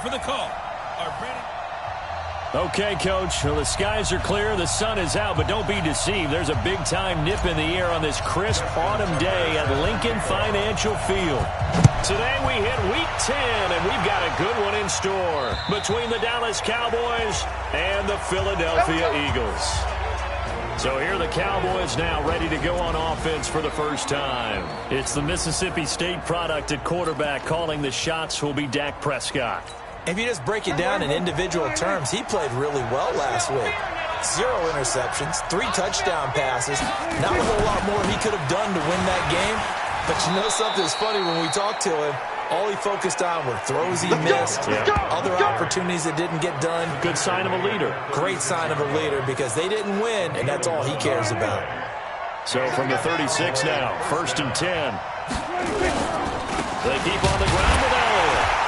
for the call are ready. Okay, Coach. Well, the skies are clear. The sun is out, but don't be deceived. There's a big-time nip in the air on this crisp autumn day at Lincoln Financial Field. Today we hit Week 10, and we've got a good one in store between the Dallas Cowboys and the Philadelphia Eagles. So here are the Cowboys now ready to go on offense for the first time. It's the Mississippi State product at quarterback. Calling the shots will be Dak Prescott. If you just break it down in individual terms, he played really well last week. 0 interceptions, 3 touchdown passes. Not a whole lot more he could have done to win that game. But you know something's funny when we talked to him. All he focused on were throws he missed, other opportunities that didn't get done. Good sign of a leader. Great sign of a leader because they didn't win, and that's all he cares about. So from the 36 now, 1st and 10. They keep on the ground with Elliott.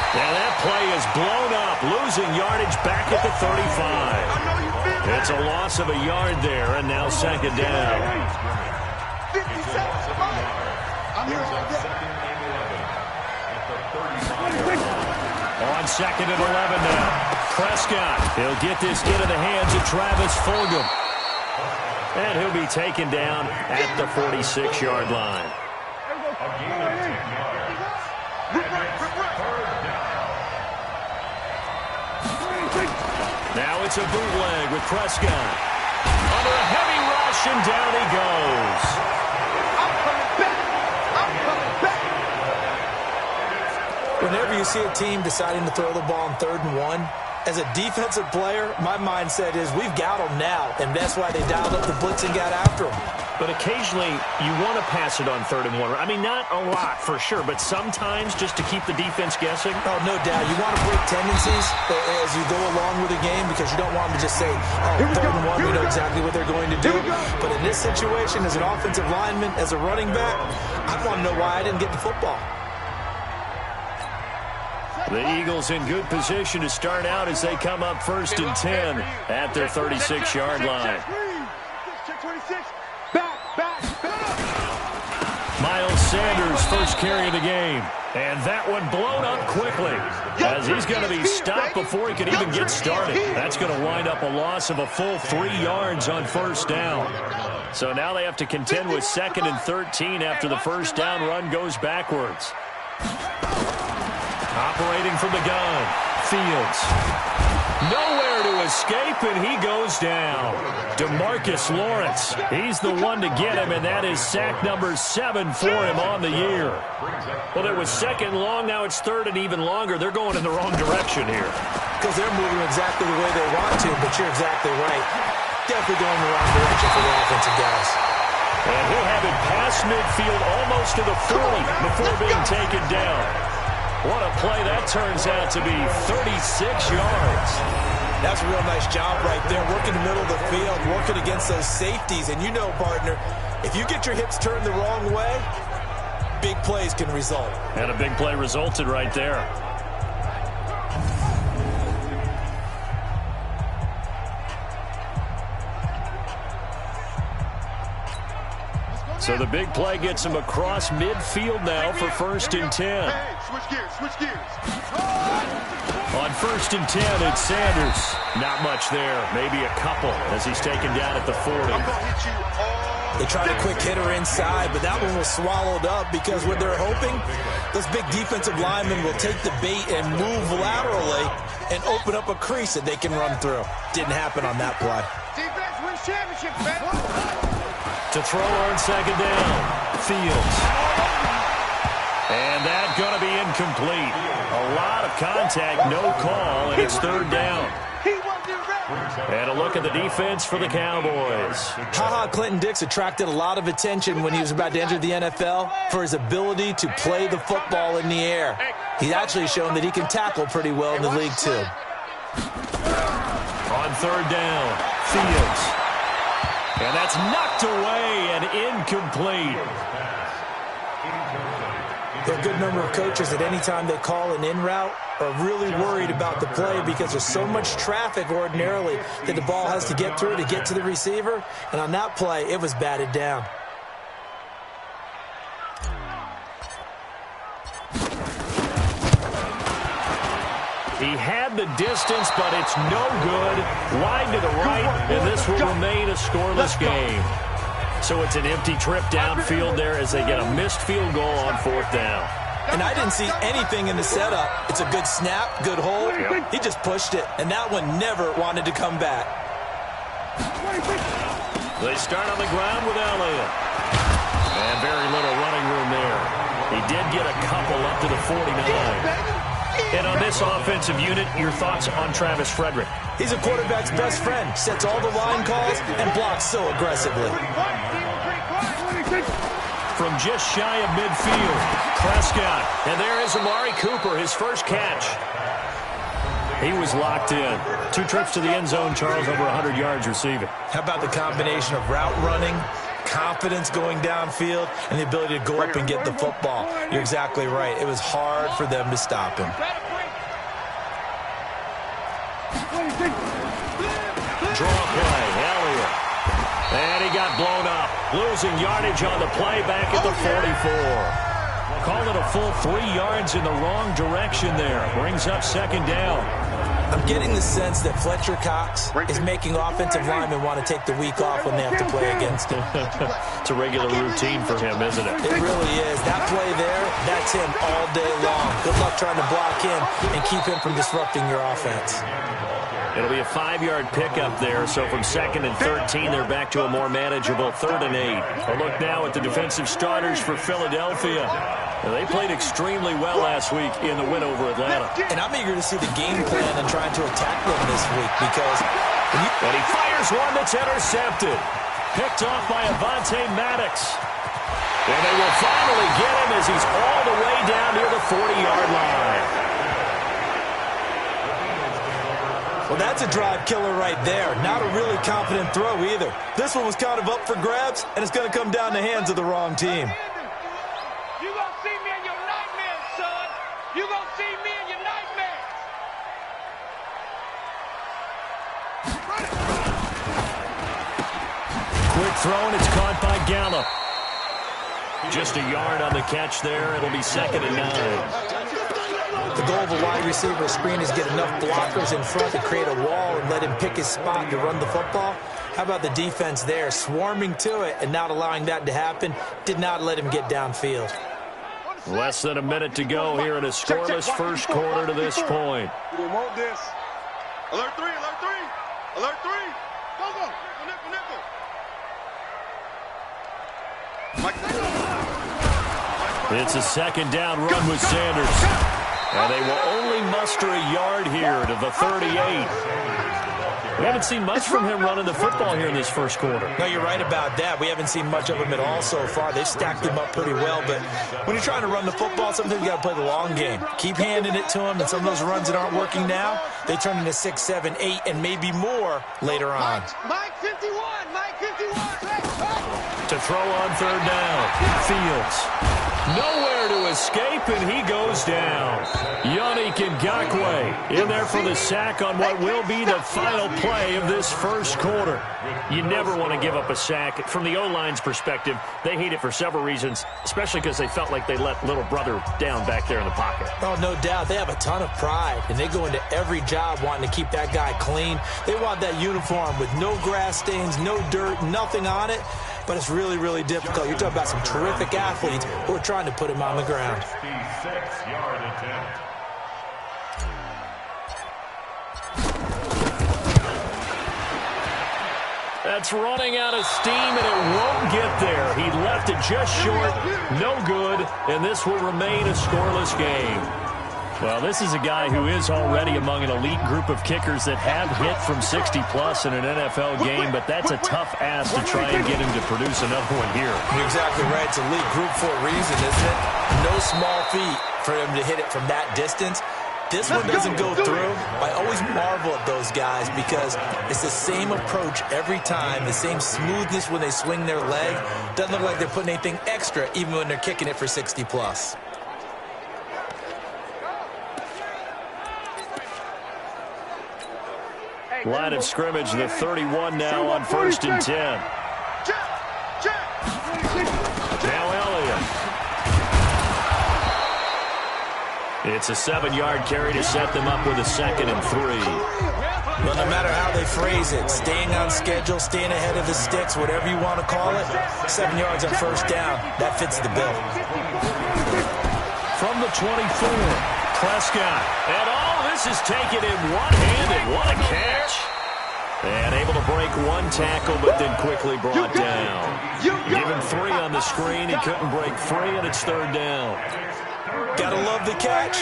And that play is blown up, losing yardage back at the 35. It's a loss of a yard there, and now 2nd down. On 2nd and 11 now. Prescott, he'll get this into the hands of Travis Fulgham. And he'll be taken down at the 46-yard line. Now it's a bootleg with Prescott. Under a heavy rush, and down he goes. Whenever you see a team deciding to throw the ball on 3rd and 1, as a defensive player, my mindset is we've got them now, and that's why they dialed up the blitz and got after them. But occasionally, you want to pass it on 3rd and 1. I mean, not a lot for sure, but sometimes just to keep the defense guessing. Oh, no doubt. You want to break tendencies as you go along with the game because you don't want them to just say, oh, 3rd and 1, we know exactly what they're going to do. But in this situation, as an offensive lineman, as a running back, I want to know why I didn't get the football. The Eagles in good position to start out as they come up 1st and 10 at their 36-yard line. Miles Sanders first carry of the game. And that one blown up quickly as he's going to be stopped before he can even get started. That's going to wind up a loss of a full 3 yards on 1st down. So now they have to contend with 2nd and 13 after the 1st down run goes backwards. Operating from the gun, Fields. Nowhere to escape, and he goes down. DeMarcus Lawrence, he's the one to get him, and that is sack number 7 for him on the year. Well, it was 2nd long, now it's 3rd and even longer. They're going in the wrong direction here. Because they're moving exactly the way they want to, but you're exactly right. Definitely going in the wrong direction for the offensive guys. And he'll have it past midfield almost to the 40 before being taken down. What a play that turns out to be, 36 yards. That's a real nice job right there, working the middle of the field, working against those safeties. And you know, partner, if you get your hips turned the wrong way, big plays can result. And a big play resulted right there. So the big play gets him across midfield now for 1st and 10. Switch gears. On 1st and 10, it's Sanders. Not much there. Maybe a couple as he's taken down at the 40. They tried a quick hitter inside, but that one was swallowed up because what they're hoping, those big defensive linemen will take the bait and move laterally and open up a crease that they can run through. Didn't happen on that play. Defense wins championship, man. To throw on 2nd down, Fields. And that's going to be incomplete. A lot of contact, no call, and it's 3rd down. And a look at the defense for the Cowboys. Clinton Dix attracted a lot of attention when he was about to enter the NFL for his ability to play the football in the air. He's actually shown that he can tackle pretty well in the league, too. On 3rd down, Fields. And that's knocked away and incomplete. There are a good number of coaches that any time they call an in route are really worried about the play because there's so much traffic ordinarily that the ball has to get through to get to the receiver. And on that play, it was batted down. He had the distance, but it's no good. Wide to the right, and this will remain a scoreless game. So it's an empty trip downfield there as they get a missed field goal on 4th down. And I didn't see anything in the setup. It's a good snap, good hold. Yep. He just pushed it, and that one never wanted to come back. They start on the ground with Elliott. And very little running room there. He did get a couple up to the 49. And on this offensive unit, your thoughts on Travis Frederick? He's a quarterback's best friend. Sets all the line calls and blocks so aggressively. From just shy of midfield, Prescott. And there is Amari Cooper, his first catch. He was locked in. 2 trips to the end zone, Charles, over 100 yards receiving. How about the combination of route running, confidence going downfield, and the ability to go up and get the football? You're exactly right. It was hard for them to stop him. Draw play, Elliott. And he got blown up. Losing yardage on the play back at the 44. Call it a full 3 yards in the wrong direction there. Brings up 2nd down. I'm getting the sense that Fletcher Cox is making offensive linemen want to take the week off when they have to play against him. It's a regular routine for him, isn't it? It really is. That play there, that's him all day long. Good luck trying to block him and keep him from disrupting your offense. It'll be a 5-yard pickup there, so from 2nd and 13, they're back to a more manageable 3rd and 8. A look now at the defensive starters for Philadelphia. They played extremely well last week in the win over Atlanta. And I'm eager to see the game plan and trying to attack them this week because... And he fires one that's intercepted. Picked off by Avonte Maddox. And they will finally get him as he's all the way down near the 40-yard line. Well, that's a drive killer right there. Not a really confident throw either. This one was kind of up for grabs, and it's going to come down the hands of the wrong team. You gonna see me in your nightmares, son. You gonna see me in your nightmares. Quick throw, and it's caught by Gallup. Just a yard on the catch there. It'll be 2nd and 9. The goal of a wide receiver screen is get enough blockers in front to create a wall and let him pick his spot to run the football. How about the defense there, swarming to it and not allowing that to happen? Did not let him get downfield. Less than a minute to go here in a scoreless first quarter to this point. You didn't want this. Alert 3, alert 3. Alert 3. Go, go. Nickel. It's a 2nd down run with Sanders. And they will only muster a yard here to the 38. We haven't seen much from him running the football here in this first quarter. No, you're right about that. We haven't seen much of him at all so far. They've stacked him up pretty well, but when you're trying to run the football, sometimes you got to play the long game. Keep handing it to him, and some of those runs that aren't working now, they turn into 6, 7, 8, and maybe more later on. Mike 51, Mike 51. To throw on 3rd down. Fields. Nowhere to escape, and he goes down. Yannick Ngakoue in there for the sack on what will be the final play of this first quarter. You never want to give up a sack. From the O-line's perspective, they hate it for several reasons, especially because they felt like they let little brother down back there in the pocket. Oh, no doubt. They have a ton of pride, and they go into every job wanting to keep that guy clean. They want that uniform with no grass stains, no dirt, nothing on it. But it's really, really difficult. You're talking about some terrific athletes who are trying to put him on the ground. 66-yard attempt. That's running out of steam, and it won't get there. He left it just short, no good, and this will remain a scoreless game. Well, this is a guy who is already among an elite group of kickers that have hit from 60-plus in an NFL game, but that's a tough ask to try and get him to produce another one here. You're exactly right. It's elite group for a reason, isn't it? No small feat for him to hit it from that distance. This one doesn't go through. I always marvel at those guys because it's the same approach every time, the same smoothness when they swing their leg. Doesn't look like they're putting anything extra even when they're kicking it for 60-plus. Line of scrimmage, the 31 now on 1st and 10. Now Elliott. It's a 7-yard carry to set them up with a 2nd and 3. Well, no matter how they phrase it, staying on schedule, staying ahead of the sticks, whatever you want to call it, 7 yards on first down, that fits the bill. From the 24, Prescott. And this is taken in one-handed. What a catch. And able to break one tackle, but then quickly brought down. Give him 3 on the screen. He couldn't break free, and it's 3rd down. Gotta love the catch.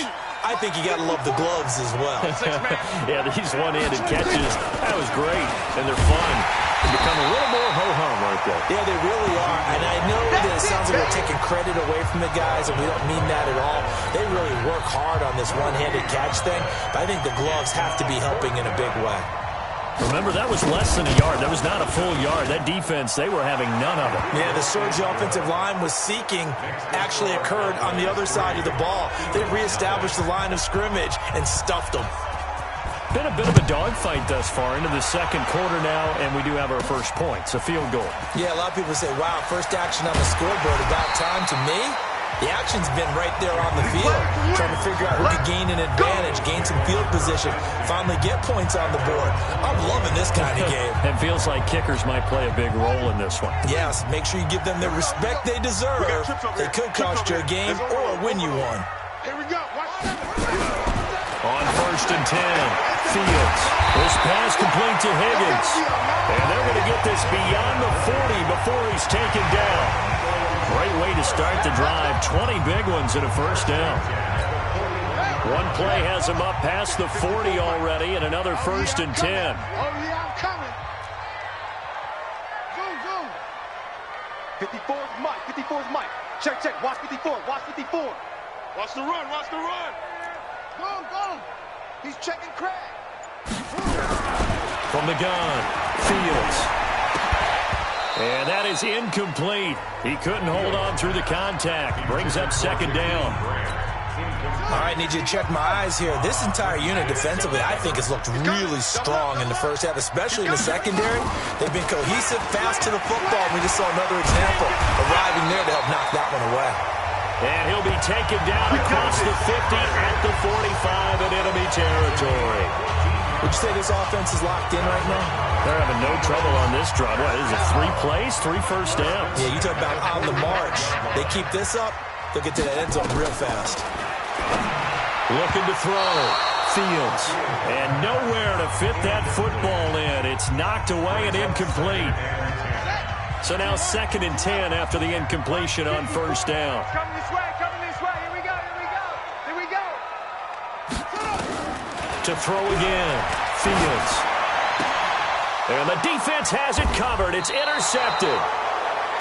I think you gotta love the gloves as well. Yeah, these one-handed catches, that was great, and they're fun. They become a little more ho-hum, aren't they? Yeah, they really are. And I know that it sounds like we're taking credit away from the guys, and we don't mean that at all. They really work hard on this one-handed catch thing, but I think the gloves have to be helping in a big way. Remember, that was less than a yard. That was not a full yard. That defense, they were having none of it. Yeah, the surge the offensive line was seeking actually occurred on the other side of the ball. They reestablished the line of scrimmage and stuffed them. Been a bit of a dogfight thus far into the 2nd quarter now, and we do have our first points, a field goal. Yeah, a lot of people say, wow, first action on the scoreboard, about time. To me, the action's been right there on the field, trying to figure out who could gain an advantage, gain some field position, finally get points on the board. I'm loving this kind of game. It feels like kickers might play a big role in this one. Yes, make sure you give them the respect they deserve. They could cost you a game or win you one. Here we go. On 1st and 10, Fields. This pass complete to Higgins. And they're going to get this beyond the 40 before he's taken down. Great way to start the drive. 20 big ones and a first down. One play has him up past the 40 already, and another 1st and 10. Oh, yeah, I'm coming. Zoom. 54's Mike. 54's Mike. Check. Watch 54. Watch 54. Watch the run. Go. He's checking Craig. From the gun, Fields. And that is incomplete. He couldn't hold on through the contact. Brings up 2nd down. All right, need you to check my eyes here. This entire unit defensively, I think, has looked really strong in the first half, especially in the secondary. They've been cohesive, fast to the football. We just saw another example arriving there to help knock that one away. And he'll be taken down across the 50 at the 45 in enemy territory. Would you say this offense is locked in right now? They're having no trouble on this drive. What is it, 3 plays, 3 first downs? Yeah, you talk about on the march. They keep this up, they'll get to that end zone real fast. Looking to throw. Fields. And nowhere to fit that football in. It's knocked away and incomplete. So now 2nd and 10 after the incompletion on first down. Coming this way. Here we go. To throw again. Fields. And the defense has it covered. It's intercepted.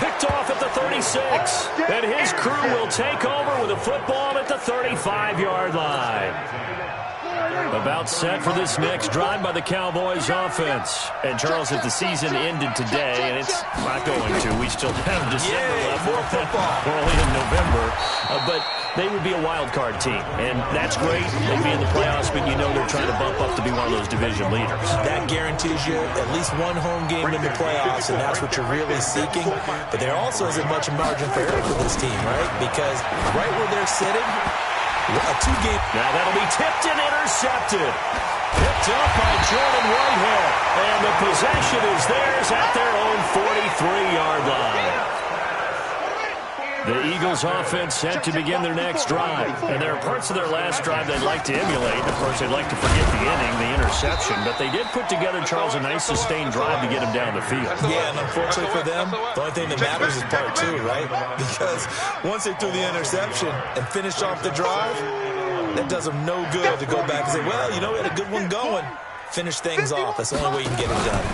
Picked off at the 36. And his crew will take over with a football at the 35-yard line. About set for this next drive by the Cowboys offense. And Charles, if the season ended today, and it's not going to, we still have December left. More football. We're only in November. But they would be a wild card team. And that's great. They'd be in the playoffs, but you know they're trying to bump up to be one of those division leaders. That guarantees you at least one home game in the playoffs, and that's what you're really seeking. But there also isn't much margin for error for this team, right? Because right where they're sitting, a 2-game. Now that'll be tipped and intercepted. Picked up by Jordan Whitehead. And the possession is theirs at their own 43-yard line. The Eagles offense set to begin their next drive. And there are parts of their last drive they'd like to emulate. Of course, they'd like to forget the inning, the interception. But they did put together, Charles, a nice sustained drive to get him down the field. Yeah, and unfortunately for them, the only thing that matters is part 2, right? Because once they threw the interception and finished off the drive, that does them no good to go back and say, well, you know, we had a good one going. Finish things off. That's the only way you can get it done.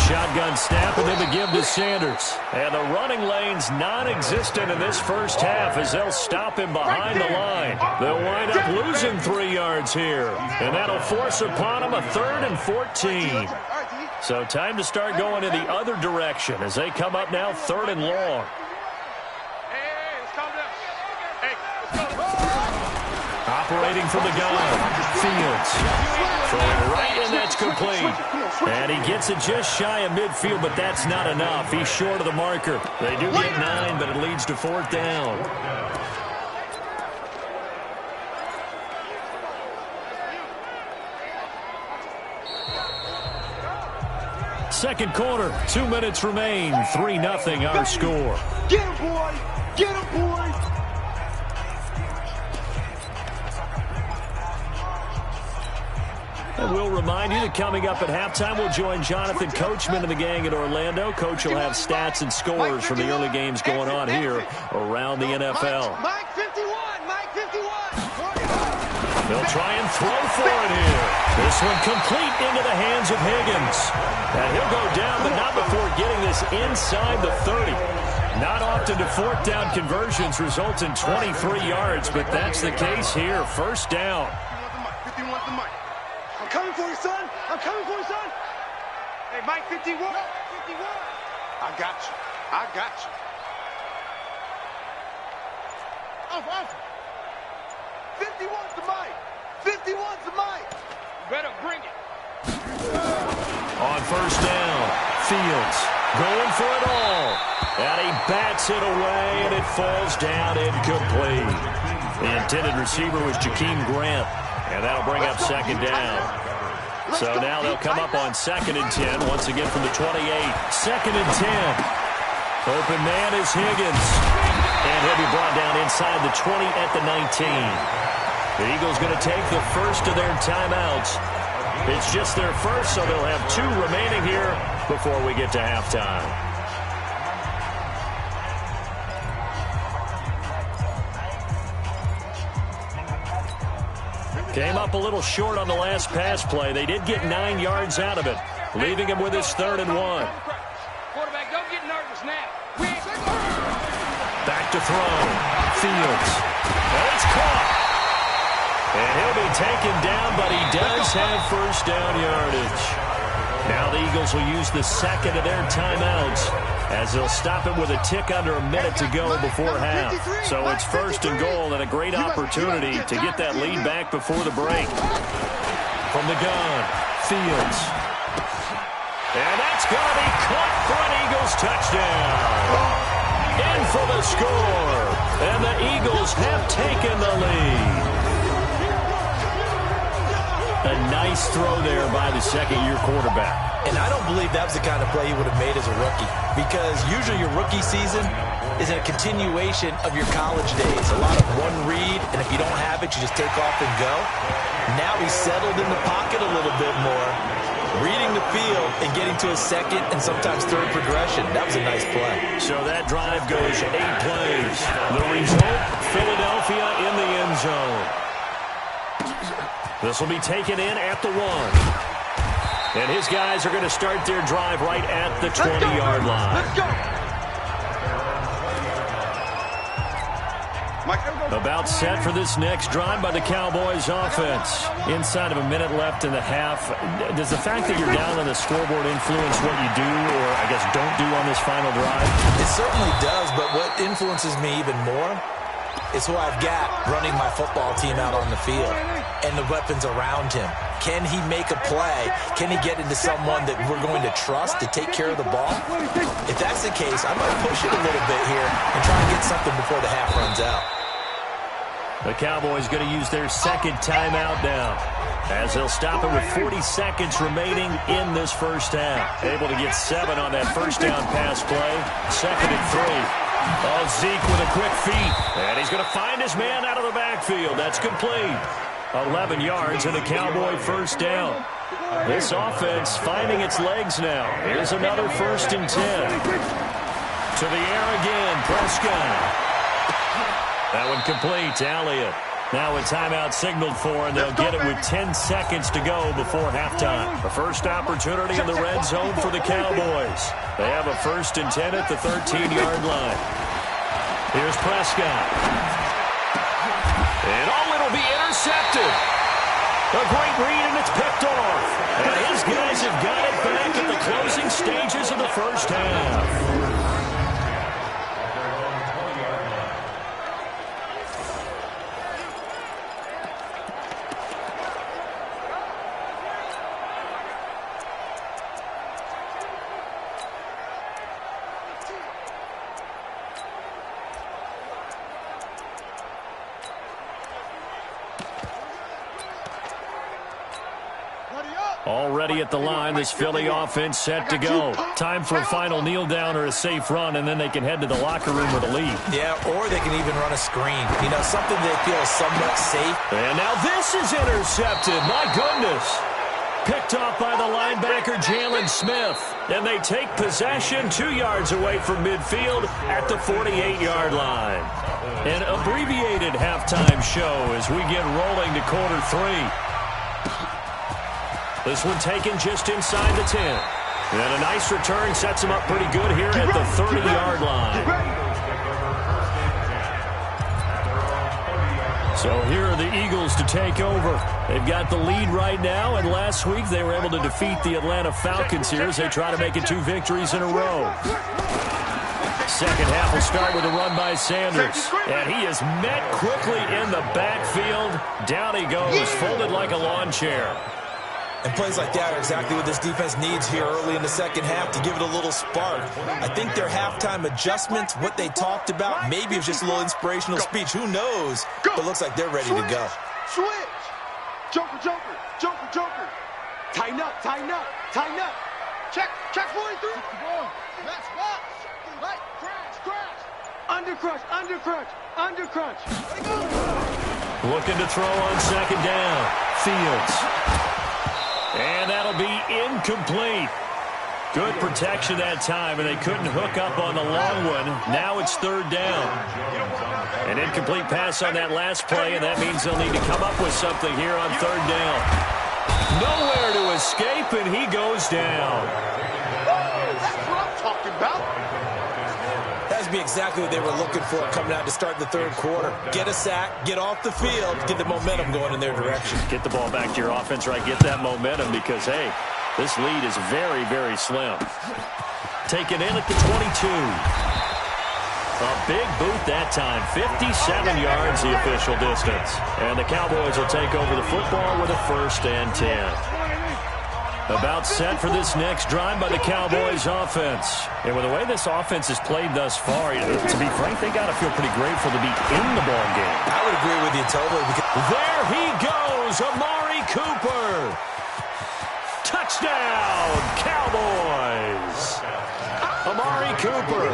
Shotgun snap and then the give to Sanders. And the running lane's non-existent in this first half as they'll stop him behind the line. They'll wind up losing 3 yards here. And that'll force upon him a 3rd and 14. So time to start going in the other direction as they come up now 3rd and long. Hey, let's calm down. Hey, let's go. Operating from the gun, Fields. Throwing right, and that's complete. And he gets it just shy of midfield, but that's not enough. He's short of the marker. They do get 9, but it leads to 4th down. second quarter. 2 minutes remain. 3-0 our score. Get him, boy! Get him, boy! And we'll remind you that coming up at halftime, we'll join Jonathan Coachman and the gang in Orlando. Coach will have stats and scores from the early games going on here around the NFL. Mike 51! Mike 51! They'll try and throw for it here. This one complete into the hands of Higgins. And he'll go down, but not before getting this inside the 30. Not often do fourth down conversions result in 23 yards, but that's the case here. First down. 51's the Mike. I'm coming for you, son. I'm coming for you, son. Hey, Mike 51. 51. I got you. I got you. Off. 51's the Mike. 51's the Mike. You better bring it. On first down, Fields going for it all. And he bats it away, and it falls down incomplete. The intended receiver was Jakeem Grant. And that'll bring up second down. So now they'll come up on 2nd and 10, once again from the 28. 2nd and 10. Open man is Higgins. And he'll be brought down inside the 20 at the 19. The Eagles going to take the first of their timeouts. It's just their first, so they'll have 2 remaining here before we get to halftime. Came up a little short on the last pass play. They did get 9 yards out of it, leaving him with his 3rd and 1. Quarterback, don't get nervous now. Back to throw. Fields. And it's caught. And he'll be taken down, but he does have first down yardage. Now the Eagles will use the second of their timeouts as they'll stop it with a tick under a minute to go before half. So it's first and goal and a great opportunity to get that lead back before the break. From the gun, Fields. And that's going to be caught for an Eagles touchdown. In for the score. And the Eagles have taken the lead. A nice throw there by the second-year quarterback. And I don't believe that was the kind of play he would have made as a rookie, because usually your rookie season is a continuation of your college days. A lot of one read, and if you don't have it, you just take off and go. Now he's settled in the pocket a little bit more, reading the field and getting to a second and sometimes third progression. That was a nice play. So that drive goes 8 plays. The result, Philadelphia in the end zone. This will be taken in at the 1. And his guys are going to start their drive right at the 20-yard line. Let's go. About set for this next drive by the Cowboys offense. Inside of a minute left in the half. Does the fact that you're down on the scoreboard influence what you do, or I guess don't do on this final drive? It certainly does, but what influences me even more is who I've got running my football team out on the field and the weapons around him. Can he make a play? Can he get into someone that we're going to trust to take care of the ball? If that's the case, I might push it a little bit here and try and get something before the half runs out. The Cowboys going to use their second timeout now, as they'll stop it with 40 seconds remaining in this first half. Able to get 7 on that first down pass play. 2nd and 3. Oh, Zeke with a quick feed. And he's going to find his man out of the backfield. That's complete. 11 yards and a Cowboy first down. This offense finding its legs now. Here's another 1st and 10. To the air again, Prescott. That one complete to Elliott. Now a timeout signaled for, and they'll get it with 10 seconds to go before halftime. The first opportunity in the red zone for the Cowboys. They have a 1st and 10 at the 13-yard line. Here's Prescott. And it'll be intercepted. A great read, and it's picked off. And his guys have got it back at the closing stages of the first half. Buddy up. Already at the line, this Philly offense set to go. Time for a final kneel down or a safe run, and then they can head to the locker room with a lead. Yeah, or they can even run a screen. You know, something they feel is somewhat safe. And now this is intercepted. My goodness. Picked off by the linebacker, Jalen Smith. And they take possession 2 yards away from midfield at the 48-yard line. An abbreviated halftime show as we get rolling to quarter 3. This one taken just inside the 10. And a nice return sets him up pretty good here at the 30-yard line. So here are the Eagles to take over. They've got the lead right now, and last week they were able to defeat the Atlanta Falcons here as they try to make it 2 victories in a row. Second half will start with a run by Sanders. And he is met quickly in the backfield. Down he goes, folded like a lawn chair. And plays like that are exactly what this defense needs here early in the second half to give it a little spark. I think their halftime adjustments, what they talked about, maybe it was just a little inspirational speech. Who knows? But it looks like they're ready to go. Switch. Joker, joker, joker, joker. Tighten up, tighten up, tighten up. Check 43. Let's watch. Right, crash. Under crunch. Looking to throw on second down. Fields. And that'll be incomplete. Good protection that time, and they couldn't hook up on the long one. Now it's third down. An incomplete pass on that last play, and that means they'll need to come up with something here on third down. Nowhere to escape, and he goes down. That's what I'm talking about. That would be exactly what they were looking for coming out to start the third quarter. Get a sack, get off the field, get the momentum going in their direction. Get the ball back to your offense, right? Get that momentum because, hey, this lead is very, very slim. Taken in at the 22. A big boot that time. 57 yards the official distance. And the Cowboys will take over the football with a 1st and 10. About set for this next drive by the Cowboys offense. And with the way this offense has played thus far, to be frank, they got to feel pretty grateful to be in the ball game. I would agree with you totally. There he goes, Amari Cooper. Touchdown, Cowboys. Amari Cooper,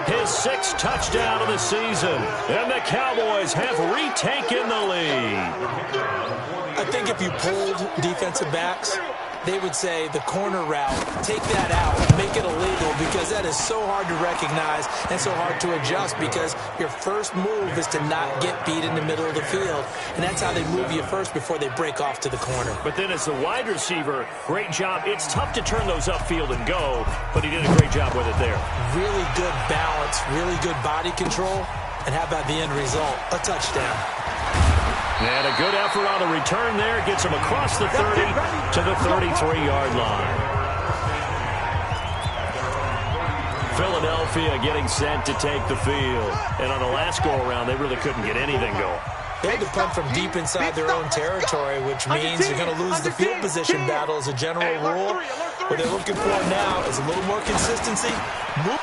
his 6th touchdown of the season. And the Cowboys have retaken the lead. I think if you pulled defensive backs, they would say the corner route, take that out, make it illegal, because that is so hard to recognize and so hard to adjust because your first move is to not get beat in the middle of the field. And that's how they move you first before they break off to the corner. But then as the wide receiver, great job. It's tough to turn those upfield and go, but he did a great job with it there. Really good balance, really good body control. And how about the end result? A touchdown. And a good effort on the return there. Gets him across the 30 to the 33-yard line. Philadelphia getting set to take the field. And on the last go-around, they really couldn't get anything going. They had to punt from deep inside their own territory, which means you're going to lose the field position battle as a general rule. What they're looking for now is a little more consistency.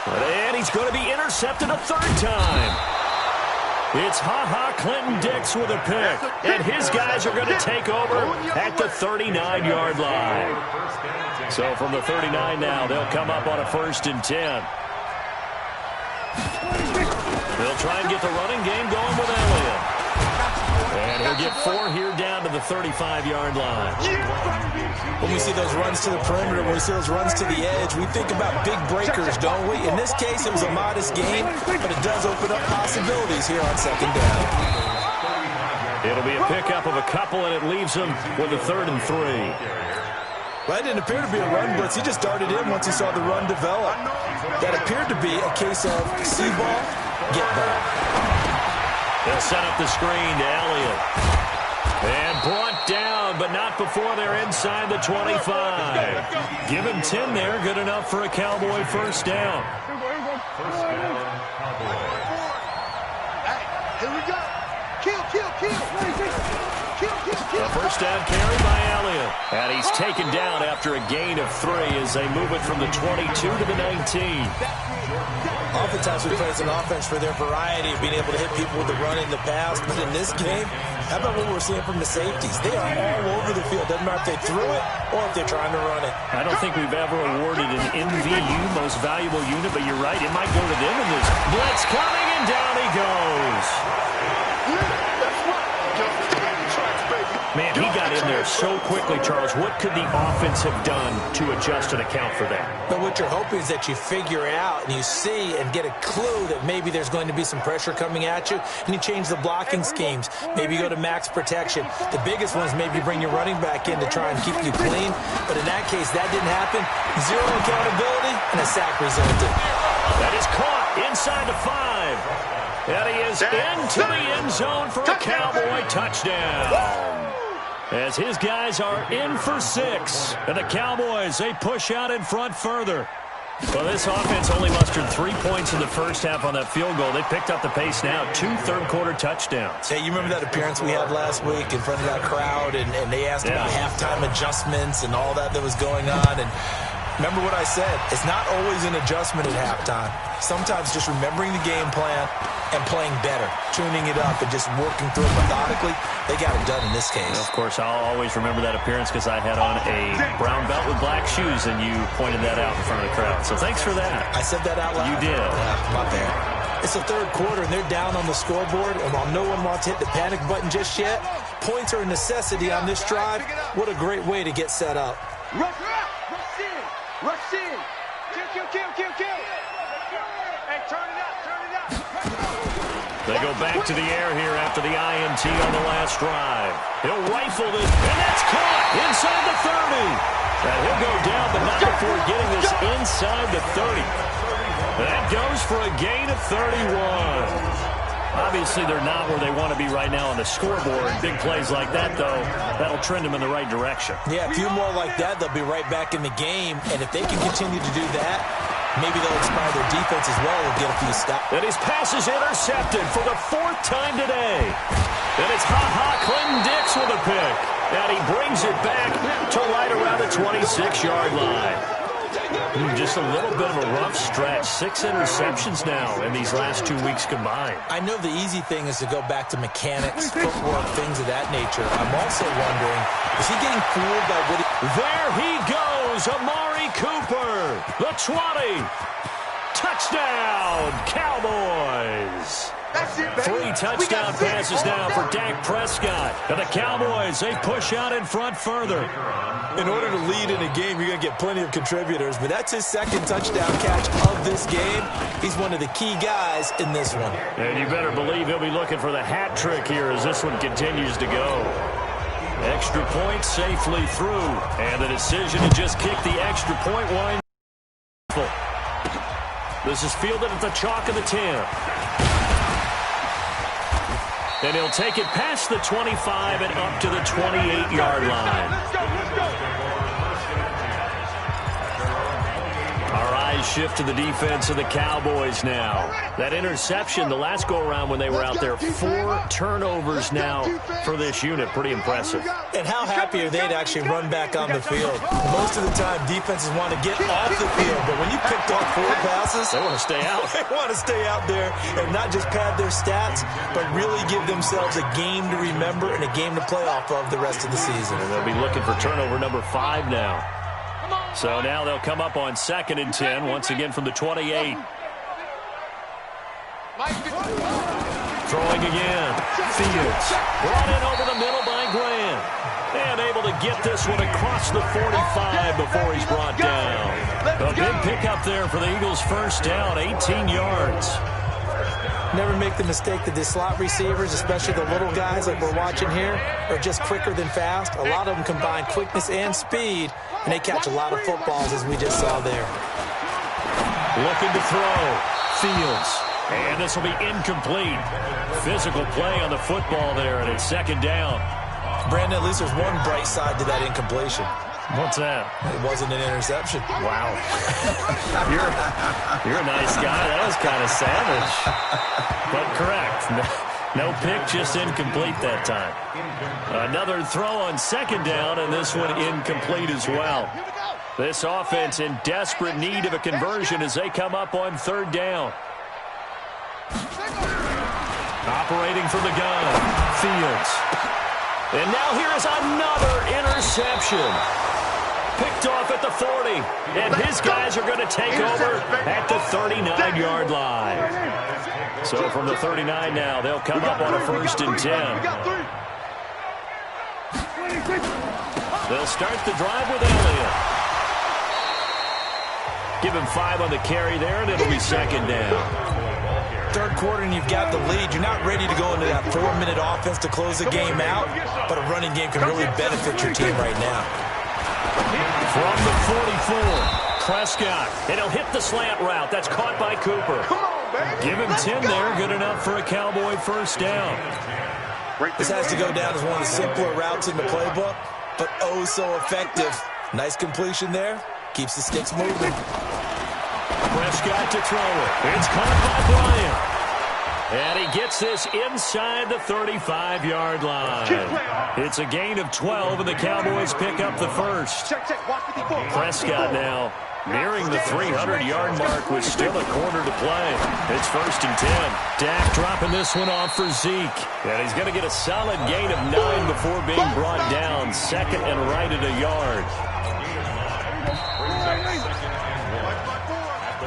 And he's going to be intercepted a 3rd time. It's Clinton Dix with a pick, and his guys are going to take over at the 39-yard line. So from the 39 now, they'll come up on a 1st and 10. They'll try and get the running game going with Elliott. And he'll get 4 here down to the 35-yard line. When we see those runs to the perimeter, when we see those runs to the edge, we think about big breakers, don't we? In this case, it was a modest gain, but it does open up possibilities here on second down. It'll be a pickup of a couple, and it leaves them with a 3rd and 3. Well, that didn't appear to be a run blitz. He just darted in once he saw the run develop. That appeared to be a case of see ball, get ball. They'll set up the screen to Elliott. And brought down, but not before they're inside the 25. Give him 10 there. Good enough for a Cowboy 1st down. Hey, here we go. Kill. A 1st down carry by Elliott. And he's taken down after a gain of 3 as they move it from the 22 to the 19. Oftentimes we praise an offense for their variety of being able to hit people with the run in the pass. But in this game, how about what we're seeing from the safeties? They are all over the field. Doesn't matter if they threw it or if they're trying to run it. I don't think we've ever awarded an MVU, most valuable unit, but you're right. It might go to them in this. Blitz coming, and down he goes. Man, he got in there so quickly, Charles. What could the offense have done to adjust and account for that? But what you're hoping is that you figure out and you see and get a clue that maybe there's going to be some pressure coming at you, and you change the blocking schemes. Maybe you go to max protection. The biggest one is maybe bring your running back in to try and keep you clean. But in that case, that didn't happen. 0 accountability, and a sack resulted. That is caught inside the 5. And he is into the end zone for a Cowboy touchdown. As his guys are in for 6. And the Cowboys, they push out in front further. Well, this offense only mustered 3 points in the first half on that field goal. They picked up the pace now. 2 third-quarter touchdowns. Hey, you remember that appearance we had last week in front of that crowd, and they asked about halftime adjustments and all that was going on, and remember what I said. It's not always an adjustment at halftime. Sometimes just remembering the game plan and playing better, tuning it up, and just working through it methodically. They got it done in this case. And of course, I'll always remember that appearance because I had on a brown belt with black shoes, and you pointed that out in front of the crowd. So thanks for that. I said that out loud? You did. Yeah, my bad. It's the third quarter, and they're down on the scoreboard, and while no one wants to hit the panic button just yet, points are a necessity on this drive. What a great way to get set up. Rush in. Rush in. Kill. Hey, turn it up. They go back to the air here after the INT on the last drive. He'll rifle this, and that's caught inside the 30. And he'll go down, but not before getting this inside the 30. That goes for a gain of 31. Obviously, they're not where they want to be right now on the scoreboard. Big plays like that, though, that'll trend them in the right direction. Yeah, a few more like that, they'll be right back in the game. And if they can continue to do that, maybe they'll inspire their defense as well and get a few stops. And his pass is intercepted for the 4th time today. And it's Clinton Dix with a pick. And he brings it back to right around the 26-yard line. Just a little bit of a rough stretch. 6 interceptions now in these last 2 weeks combined. I know the easy thing is to go back to mechanics, footwork, things of that nature. I'm also wondering, is he getting fooled by what he... There he goes, Amari Cooper, the 20. Touchdown, Cowboys. 3 touchdown passes now for Dak Prescott. And the Cowboys, they push out in front further. In order to lead in a game, you're going to get plenty of contributors, but that's his 2nd touchdown catch of this game. He's one of the key guys in this one. And you better believe he'll be looking for the hat trick here as this one continues to go. Extra point safely through. And the decision to just kick the extra point line. This is fielded at the chalk of the 10. And he'll take it past the 25 and up to the 28-yard line. Let's go. Our eyes shift to the defense of the Cowboys now. That interception, the last go-around when they were out there, 4 turnovers now for this unit. Pretty impressive. And how happy are they to actually run back on the field? Most of the time, defenses want to get off the field, but when you picked off 4 passes, they want to stay out. They want to stay out there and not just pad their stats, but really give themselves a game to remember and a game to play off of the rest of the season. And they'll be looking for turnover number 5 now. So now they'll come up on 2nd and 10, once again from the 28. Throwing again. Fields. Brought in over the middle by Grant. And able to get this one across the 45 before he's brought down. A big pickup there for the Eagles' first down, 18 yards. Never make the mistake that the slot receivers, especially the little guys like we're watching here, are just quicker than fast. A lot of them combine quickness and speed, and they catch a lot of footballs, as we just saw there. Looking to throw. Fields. And this will be incomplete. Physical play on the football there, and it's 2nd down. Brandon, at least there's one bright side to that incompletion. What's that? It wasn't an interception. Wow. You're a nice guy. That was kind of savage. But correct. No pick, just incomplete that time. Another throw on second down, and this one incomplete as well. This offense in desperate need of a conversion as they come up on third down. Operating from the gun, Fields. And now here is another interception. Picked off at the 40, and his guys are going to take over at the 39-yard line. So from the 39 now, they'll come up on a 1st and 10. They'll start the drive with Elliott. Give him 5 on the carry there, and it'll be 2nd down. Third quarter and you've got the lead. You're not ready to go into that 4-minute offense to close the game out, but a running game can really benefit your team right now. From the 44, Prescott, and he'll hit the slant route. That's caught by Cooper. Give him 10 there, good enough for a Cowboy 1st down. This has to go down as one of the simpler routes in the playbook, but oh so effective. Nice completion there. Keeps the sticks moving. Prescott to throw it. It's caught by Bryant. And he gets this inside the 35-yard line. It's a gain of 12, and the Cowboys pick up the 1st. Prescott now nearing the 300-yard mark with still a quarter to play. It's 1st and 10. Dak dropping this one off for Zeke. And he's going to get a solid gain of 9 before being brought down. 2nd and right at a yard.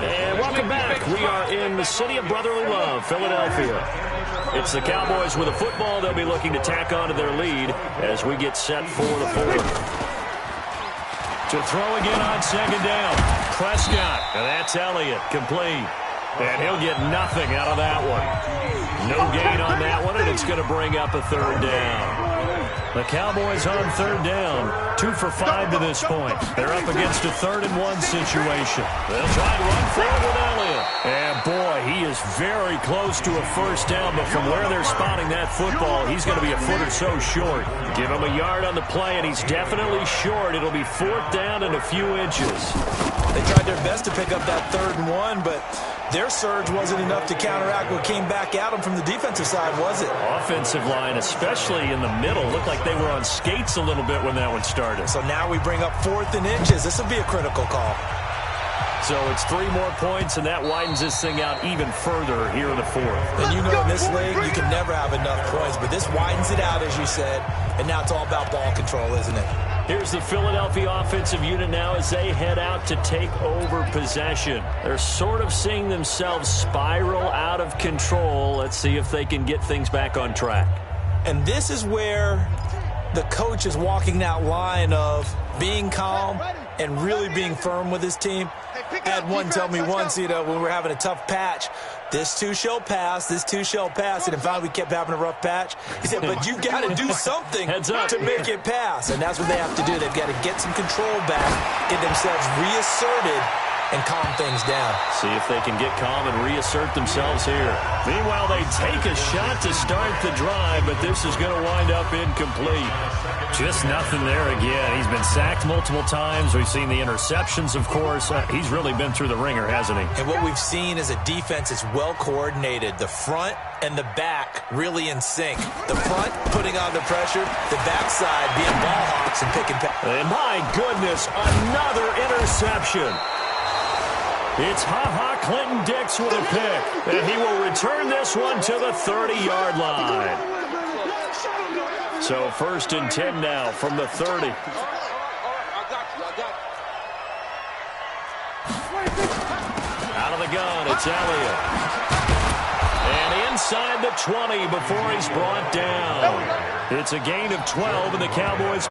And welcome back. We are in the city of brotherly love, Philadelphia. It's the Cowboys with a football. They'll be looking to tack onto their lead as we get set for the 4th. To throw again on 2nd down. Prescott, and that's Elliott, complete. And he'll get nothing out of that one. No gain on that one, and it's going to bring up a 3rd down. The Cowboys on 3rd down, 2 for 5 to this point. They're up against a 3rd and 1 situation. They'll try to run forward with Elliott. And boy, he is very close to a 1st down, but from where they're spotting that football, he's going to be a foot or so short. Give him a yard on the play, and he's definitely short. It'll be 4th down and a few inches. They tried their best to pick up that 3rd and 1, but their surge wasn't enough to counteract what came back at them from the defensive side, was it? Offensive line, especially in the middle, looked like they were on skates a little bit when that one started. So now we bring up 4th and inches. This will be a critical call. So it's 3 more points, and that widens this thing out even further here in the 4th. And you know in this league, you can never have enough points, but this widens it out, as you said, and now it's all about ball control, isn't it? Here's the Philadelphia offensive unit now as they head out to take over possession. They're sort of seeing themselves spiral out of control. Let's see if they can get things back on track. And this is where the coach is walking that line of being calm and really being firm with his team. I had one tell me once, when we were having a tough patch, this too shall pass, this too shall pass. And in fact, we kept having a rough patch. He said, but you've got to do something to make it pass. And that's what they have to do. They've got to get some control back, get themselves reasserted, and calm things down. See if they can get calm and reassert themselves here. Meanwhile, they take a shot to start the drive, but this is going to wind up incomplete. Just nothing there again. He's been sacked multiple times. We've seen the interceptions, of course. He's really been through the ringer, hasn't he? And what we've seen is a defense that's well coordinated. The front and the back really in sync. The front putting on the pressure, the backside being ball hawks and picking passes. And my goodness, another interception. It's Ha-Ha Clinton-Dix with a pick, and he will return this one to the 30-yard line. So 1st and 10 now from the 30. Out of the gun, it's Elliott. And inside the 20 before he's brought down. It's a gain of 12, and the Cowboys